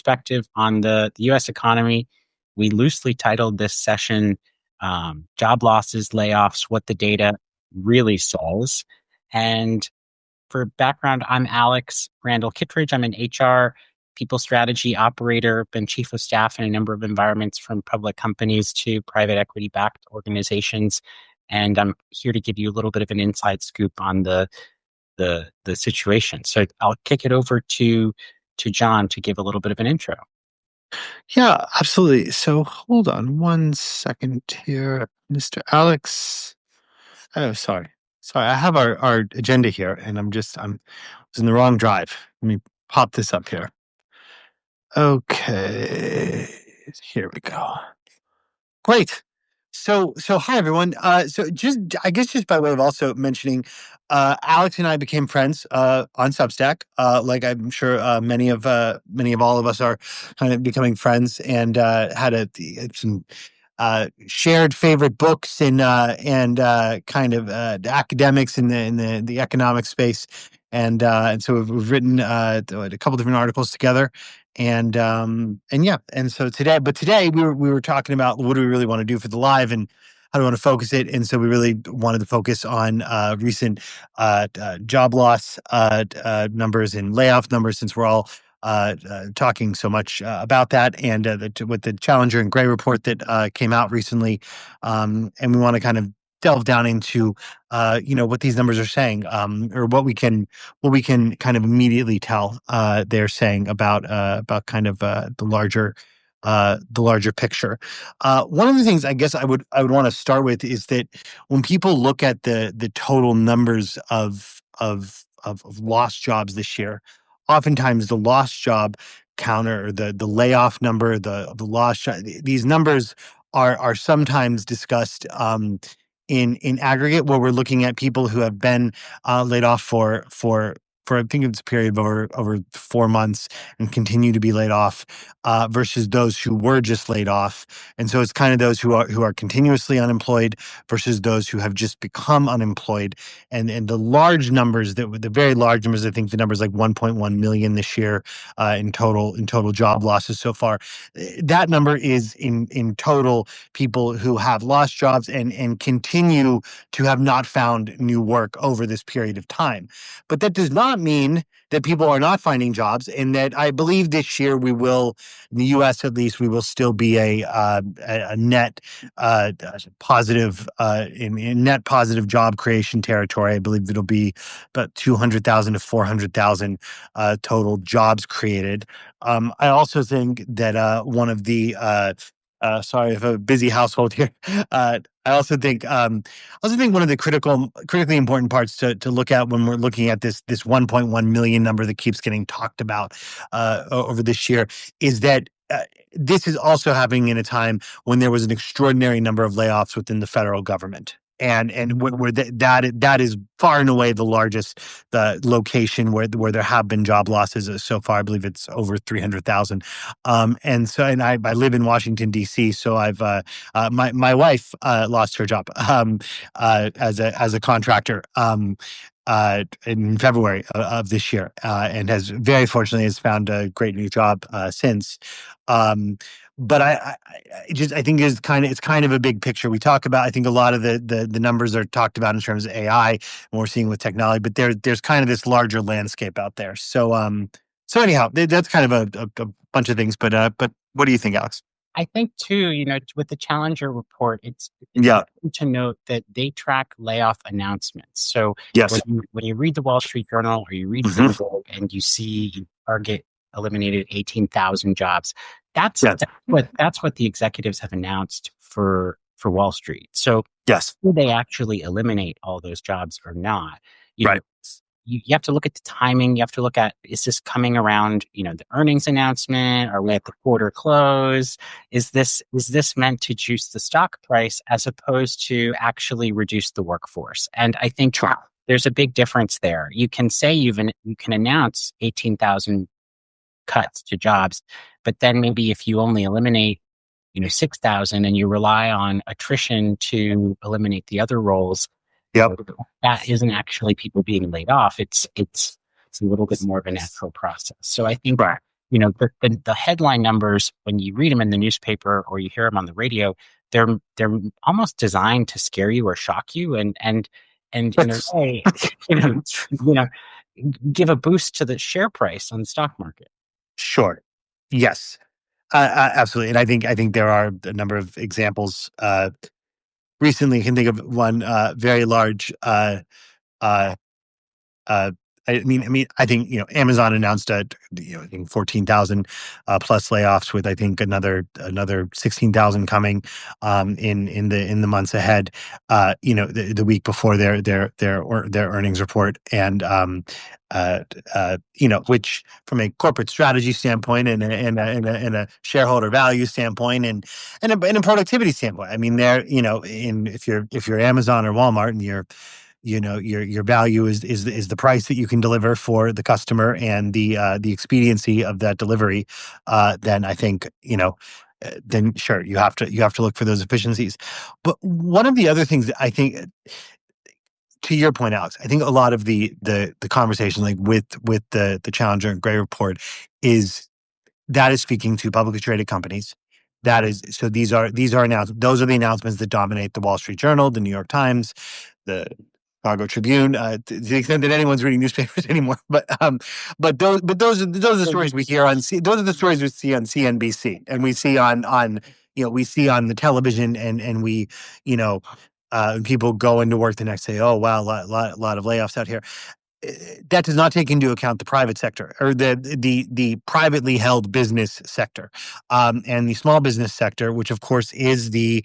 perspective on the U.S. economy. We loosely titled this session Job Losses, Layoffs, What the Data Really Says. And for background, I'm Alex Randall Kittredge. I'm an HR people strategy operator, been chief of staff in a number of environments from public companies to private equity-backed organizations. And I'm here to give you a little bit of an inside scoop on the situation. So I'll kick it over to John to give a little bit of an intro. Yeah, absolutely. So hold on one second here, Mr. Alex. Oh, sorry. I have our agenda here and I was in the wrong drive. Let me pop this up here. Okay. Here we go. Great. So hi everyone. So just by way of also mentioning, Alex and I became friends on Substack. Like I'm sure many of all of us are kind of becoming friends, and had some shared favorite books and kind of academics in the economic space, and so we've written a couple different articles together. And yeah, and so today we were talking about what do we really want to do for the live and how do we want to focus it. And so we really wanted to focus on recent job loss numbers and layoff numbers, since we're all talking so much about that, and with the Challenger and Gray report that came out recently, and we want to kind of delve down into what these numbers are saying, or what we can kind of immediately tell they're saying about kind of the larger picture. One of the things I guess I would want to start with is that when people look at the total numbers of lost jobs this year, oftentimes the lost job counter, or the layoff number, the lost job, these numbers are sometimes discussed in aggregate, where we're looking at people who have been laid off for I think it's a period of over 4 months and continue to be laid off, versus those who were just laid off. And so it's kind of those who are continuously unemployed versus those who have just become unemployed. And the large numbers, the very large numbers, I think the number is like 1.1 million this year in total job losses so far. That number is in total people who have lost jobs and continue to have not found new work over this period of time. But that does not mean that people are not finding jobs, and that I believe this year we will, in the U.S. at least, we will still be a net positive in net positive job creation territory. I believe it'll be about 200,000 to 400,000 total jobs created. I also think that one of the sorry, I have a busy household here. I also think one of the critically important parts to look at when we're looking at this 1.1 million number that keeps getting talked about over this year is that this is also happening in a time when there was an extraordinary number of layoffs within the federal government. And where that is far and away the largest location where there have been job losses so far. I believe it's over 300,000. And I live in Washington D.C. So I've my wife lost her job as a contractor in February of this year, and has very fortunately found a great new job since. But I think it's kind of a big picture. We talk about, I think a lot of the numbers are talked about in terms of AI and we're seeing with technology, but there's kind of this larger landscape out there. So anyhow, that's kind of a bunch of things. But what do you think, Alex? I think too, with the Challenger report, it's important to note that they track layoff announcements. So yes, when you read the Wall Street Journal or you read Bloomberg and you see Target eliminated 18,000 jobs, that's what the executives have announced for Wall Street. So yes, will they actually eliminate all those jobs or not? Right. You have to look at the timing. You have to look at, is this coming around, the earnings announcement? Are we at the quarter close? Is this meant to juice the stock price as opposed to actually reduce the workforce? And I think there's a big difference there. You can say you can announce 18,000 cuts to jobs, but then maybe if you only eliminate 6,000 and you rely on attrition to eliminate the other roles, that isn't actually people being laid off. It's a little bit more of a natural process. So I think the headline numbers, when you read them in the newspaper or you hear them on the radio, they're almost designed to scare you or shock you, and in a way, you know, you know, give a boost to the share price on the stock market. Sure. Yes. Absolutely. And I think there are a number of examples. Recently, I can think of one very large. Uh, uh, I think Amazon announced I think 14,000 plus layoffs, with I think another 16,000 coming in the months ahead. The week before their earnings report, and which from a corporate strategy standpoint, and a shareholder value standpoint, and a productivity standpoint. I mean, if you're Amazon or Walmart, and your value is the price that you can deliver for the customer, and the expediency of that delivery, then I think then sure, you have to look for those efficiencies. But one of the other things that I think, to your point, Alex, I think a lot of the conversation, like with the Challenger and Gray report, is that is speaking to publicly traded companies. That is, so these are announced. Those are the announcements that dominate the Wall Street Journal, the New York Times, the Chicago Tribune, to the extent that anyone's reading newspapers anymore. But those are the stories we hear those are the stories we see on CNBC, and we see on the television, and we people go into work the next day. Oh wow, lot of layoffs out here. That does not take into account the private sector, or the privately held business sector, and the small business sector, which of course is the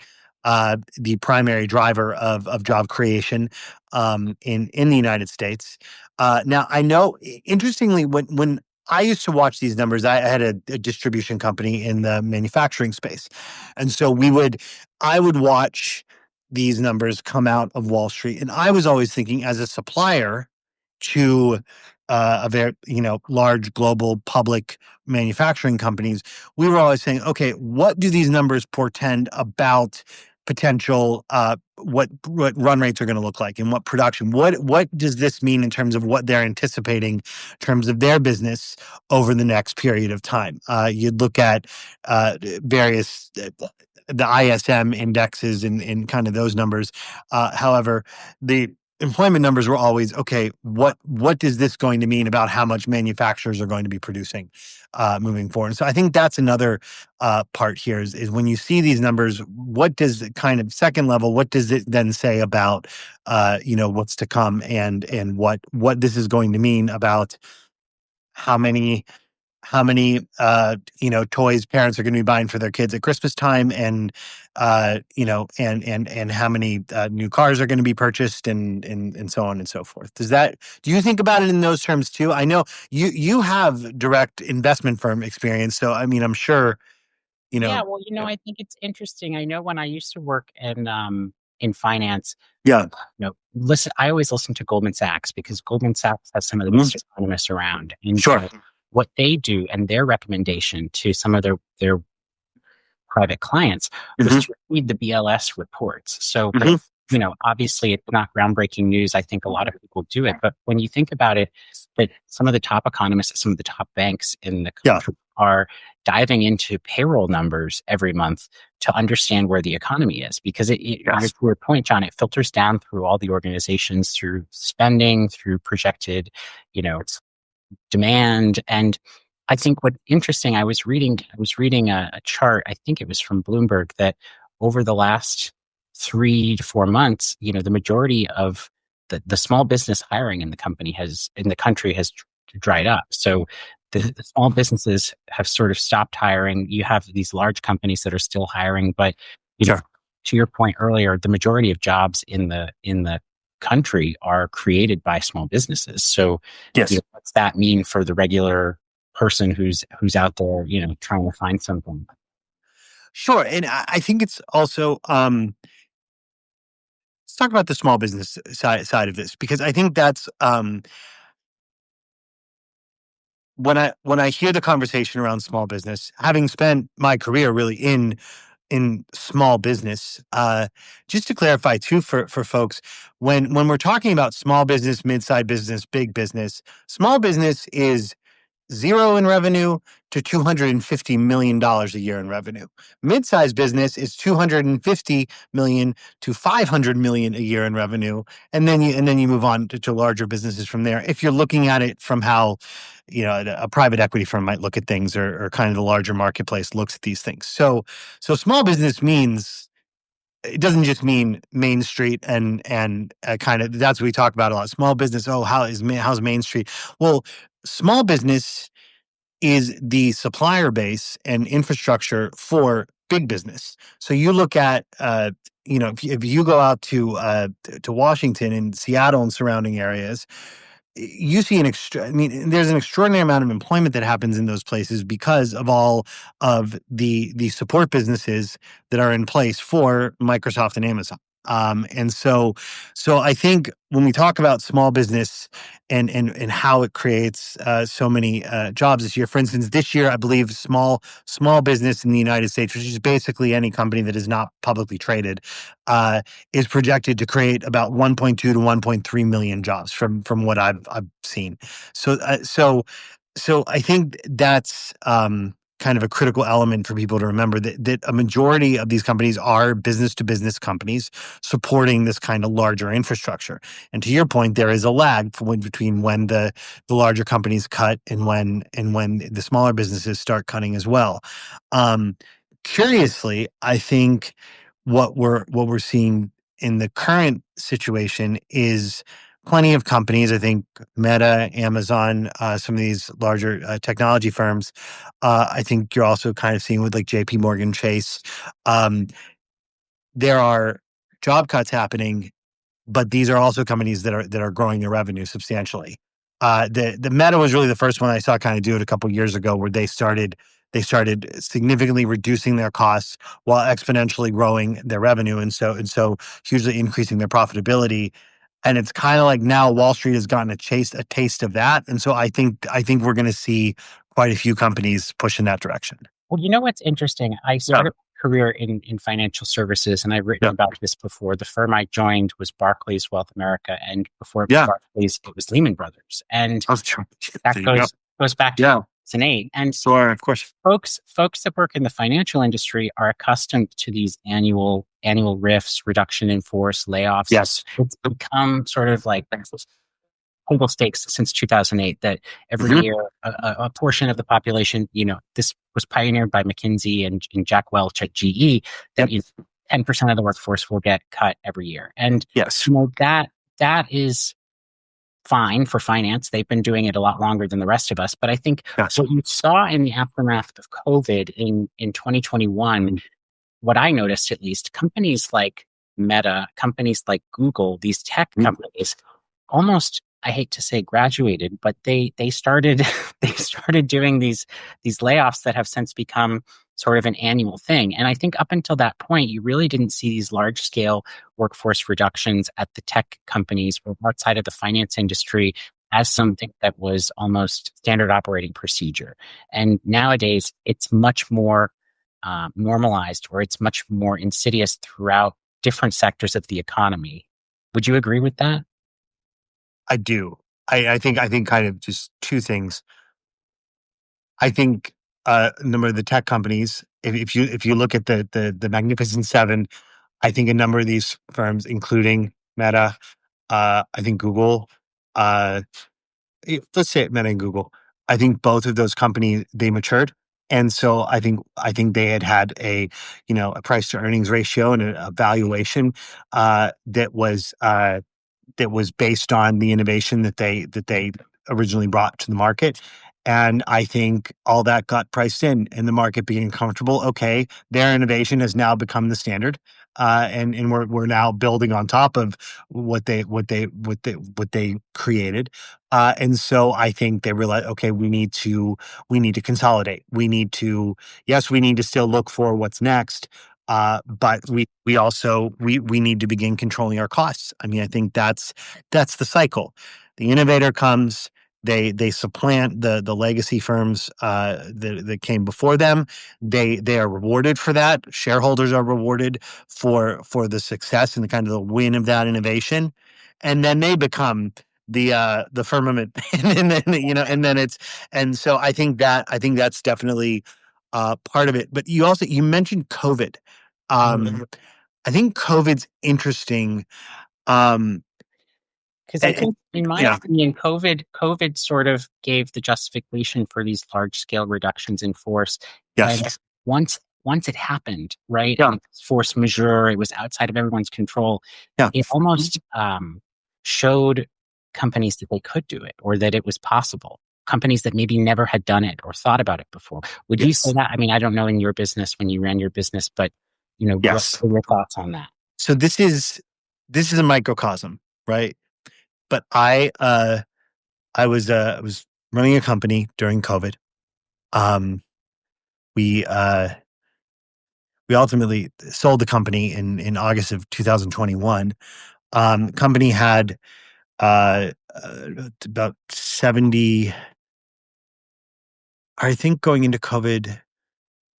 primary driver of job creation in the United States. Now, I know, interestingly, when I used to watch these numbers, I had a distribution company in the manufacturing space, and so I would watch these numbers come out of Wall Street, and I was always thinking, as a supplier to a very large global public manufacturing companies, we were always saying, okay, what do these numbers portend about potential, what run rates are going to look like, and what production, what does this mean in terms of what they're anticipating in terms of their business over the next period of time. You'd look at various the ISM indexes, and kind of those numbers. However, the employment numbers were always, okay, what is this going to mean about how much manufacturers are going to be producing moving forward? And so I think that's another part here, is when you see these numbers, what does the kind of second level, what does it then say about what's to come, and what this is going to mean about how many toys parents are going to be buying for their kids at Christmas time, and and how many new cars are going to be purchased, and so on and so forth. Do you think about it in those terms too? I know you have direct investment firm experience, so I mean, I'm sure Yeah, well, I think it's interesting. I know when I used to work in finance, yeah. listen, I always listen to Goldman Sachs, because Goldman Sachs has some of the Mhm. best economists around. And Sure. what they do, and their recommendation to some of their private clients, was Mhm. to read the BLS reports. So, Mhm. obviously it's not groundbreaking news. I think a lot of people do it, but when you think about it, that some of the top economists at some of the top banks in the Yeah. country are diving into payroll numbers every month to understand where the economy is, because Yes. to your point, John, it filters down through all the organizations, through spending, through projected, demand. And I think what's interesting, I was reading a chart, I think it was from Bloomberg, that over the last 3 to 4 months, the majority of the small business hiring in the country has dried up. So the small businesses have sort of stopped hiring. You have these large companies that are still hiring, but Sure. to your point earlier, the majority of jobs in the country are created by small businesses. So Yes. what's that mean for the regular person who's out there, trying to find something? Sure. And I think it's also, let's talk about the small business side of this, because I think that's, when I hear the conversation around small business, having spent my career really in small business, just to clarify too, for folks, when we're talking about small business, mid-sized business, big business, small business is zero in revenue to $250 million a year in revenue. Mid-sized business is $250 million to $500 million a year in revenue. And then you move on to larger businesses from there. If you're looking at it from how, a private equity firm might look at things, or kind of the larger marketplace looks at these things. So small business means, it doesn't just mean Main Street and kind of, that's what we talk about a lot. Small business. Oh, how's Main Street? Well, small business is the supplier base and infrastructure for big business. So you look at, if you go out to Washington and Seattle and surrounding areas, you see there's an extraordinary amount of employment that happens in those places because of all of the support businesses that are in place for Microsoft and Amazon. And so I think when we talk about small business and how it creates so many jobs this year, for instance, this year I believe small business in the United States, which is basically any company that is not publicly traded, uh, is projected to create about 1.2 to 1.3 million jobs from what I've seen. So I think that's kind of a critical element for people to remember, that a majority of these companies are business to business companies supporting this kind of larger infrastructure. And to your point, there is a lag between when the larger companies cut and when the smaller businesses start cutting as well. Um, Curiously, I think what we're seeing in the current situation is plenty of companies. I think Meta, Amazon, some of these larger technology firms. I think you're also kind of seeing with like J.P. Morgan Chase. Um, there are job cuts happening, but these are also companies that are growing their revenue substantially. The Meta was really the first one I saw kind of do it a couple years ago, where they started significantly reducing their costs while exponentially growing their revenue, and so hugely increasing their profitability. And it's kind of like now Wall Street has gotten a taste of that, and so I think we're going to see quite a few companies push in that direction. Well, you know what's interesting? I Yeah, started a career in financial services, and I've written yeah, about this before. The firm I joined was Barclays Wealth America, and before it was yeah. Barclays, it was Lehman Brothers, and I was trying. that There you go. goes back to Yeah. 2008. And So of course. folks that work in the financial industry are accustomed to these annual rifts, reduction in force, layoffs. Yes. It's become sort of like table stakes since 2008, that every Hmm. year a portion of the population, this was pioneered by McKinsey and Jack Welch at GE, that Yep. 10% of the workforce will get cut every year. And Yes. that is fine for finance. They've been doing it a lot longer than the rest of us. But I think Yes. what you saw in the aftermath of COVID in 2021, what I noticed at least, companies like Meta, companies like Google, these tech Mhm. companies, almost, I hate to say graduated, but they started they started doing these layoffs that have since become sort of an annual thing. And I think up until that point, you really didn't see these large scale workforce reductions at the tech companies or outside of the finance industry as something that was almost standard operating procedure. And nowadays, it's much more normalized, or it's much more insidious throughout different sectors of the economy. Would you agree with that? I do. I think kind of just two things. I think a number of the tech companies, if you look at the Magnificent Seven, I think a number of these firms, including Meta, I think Google, uh, let's say Meta and Google, I think both of those companies, they matured. And so I think they had a price to earnings ratio and a valuation that was based on the innovation that they originally brought to the market. And I think all that got priced in, and the market being comfortable. Okay, their innovation has now become the standard, and we're now building on top of what they created. And so I think they realized, okay, we need to consolidate. We need to still look for what's next, but we need to begin controlling our costs. I mean, I think that's the cycle. The innovator comes, they supplant the legacy firms that came before them. They are rewarded for that. Shareholders are rewarded for the success and the kind of the win of that innovation, and then they become the firmament, and then and then it's and so I think that's definitely part of it. But you mentioned COVID. I think COVID's interesting. Um, Because I and, think, in my yeah, opinion, COVID sort of gave the justification for these large scale reductions in force. And yes, once it happened, right, yeah, and it's force majeure, it was outside of everyone's control. yeah, It almost showed companies that they could do it, or that it was possible. Companies that maybe never had done it or thought about it before. Would you say yes, that? I mean, I don't know in your business when you ran your business, but what yes. are your thoughts on that? So this is a microcosm, right? But I was running a company during COVID. Um, we we ultimately sold the company in August of 2021. Company had about 70. I think going into COVID,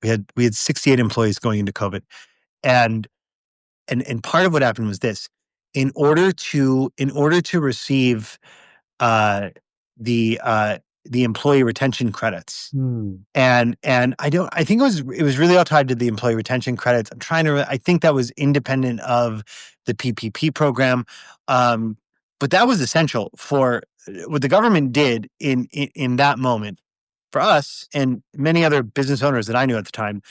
we had 68 employees going into COVID, and and part of what happened was this: in order to receive uh, the uh, the employee retention credits. Hmm. And I think it was really all tied to the employee retention credits. I think that was independent of the PPP program. Um, but that was essential for what the government did in that moment for us and many other business owners that I knew at the time.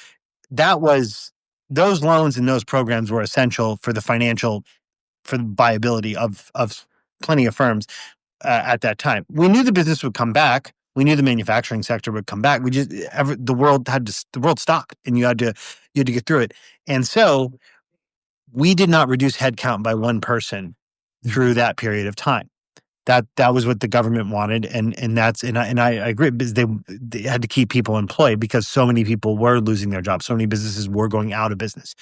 That was those loans and those programs were essential for the viability of plenty of firms at that time. We knew the business would come back. We knew the manufacturing sector would come back. The world stopped, and you had to get through it. And so we did not reduce headcount by one person through that period of time. That was what the government wanted, and I agree because they had to keep people employed because so many people were losing their jobs. So many businesses were going out of business.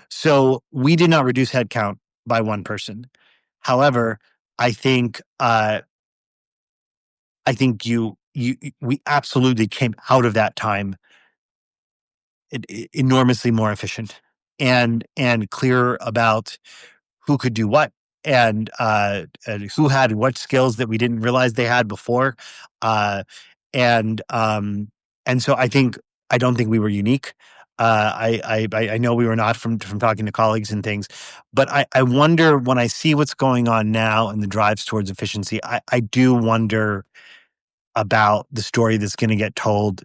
So we did not reduce headcount by one person. However, I think we absolutely came out of that time enormously more efficient and clearer about who could do what and who had what skills that we didn't realize they had before. Uh, and and so I don't think we were unique. I know we were not from talking to colleagues and things, but I wonder when I see what's going on now and the drives towards efficiency, I do wonder about the story that's going to get told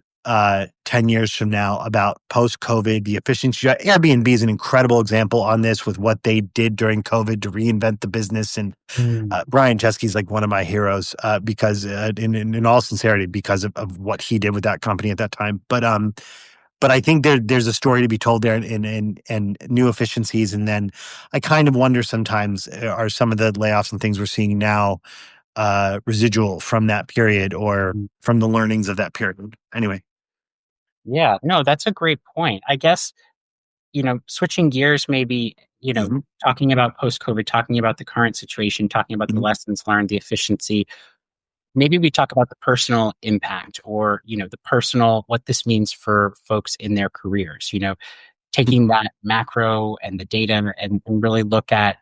10 years from now about post-COVID, the efficiency. Airbnb is an incredible example on this with what they did during COVID to reinvent the business. And Hmm. Brian Chesky is like one of my heroes because in all sincerity, because of what he did with that company at that time. But I think there's a story to be told there and new efficiencies. And then I kind of wonder sometimes are some of the layoffs and things we're seeing now residual from that period or from the learnings of that period. Anyway. Yeah, no, that's a great point. I guess, switching gears, maybe, Mhm. talking about post COVID, talking about the current situation, talking about the Mhm. lessons learned, the efficiency. Maybe we talk about the personal impact or, the personal, what this means for folks in their careers, taking that macro and the data and really look at,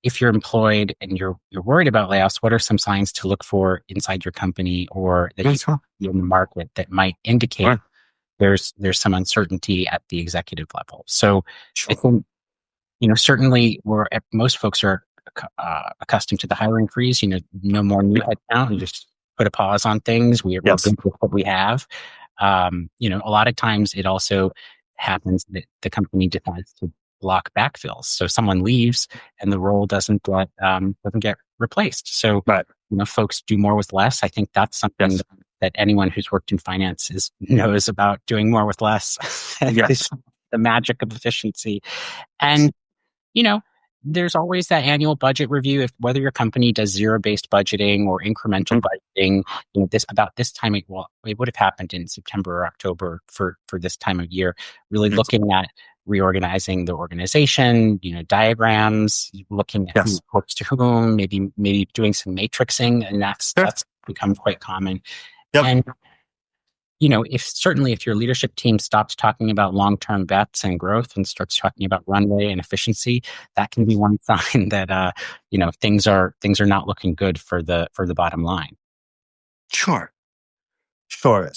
if you're employed and you're worried about layoffs, what are some signs to look for inside your company or that you Yes, sure. see in the market that might indicate Sure. there's some uncertainty at the executive level. So I Sure. think, certainly most folks are accustomed to the hiring freeze, no more new headcount and just put a pause on things. We're Yes. good with what we have. A lot of times it also happens that the company decides to block backfills. So someone leaves and the role doesn't get replaced. So, But folks do more with less. I think that's something yes. that anyone who's worked in finance knows about doing more with less. Yes. This, the magic of efficiency. And, you know, there's always that annual budget review. If whether your company does zero-based budgeting or incremental Mhm. budgeting, this time, it would have happened in September or October for this time of year. Really Yes. looking at reorganizing the organization, diagrams, looking at who Yes. reports to whom, maybe doing some matrixing, and that's Sure. that's become quite common. Yep. And if certainly if your leadership team stops talking about long-term bets and growth and starts talking about runway and efficiency, that can be one sign that things are not looking good for the bottom line. Sure. Sure.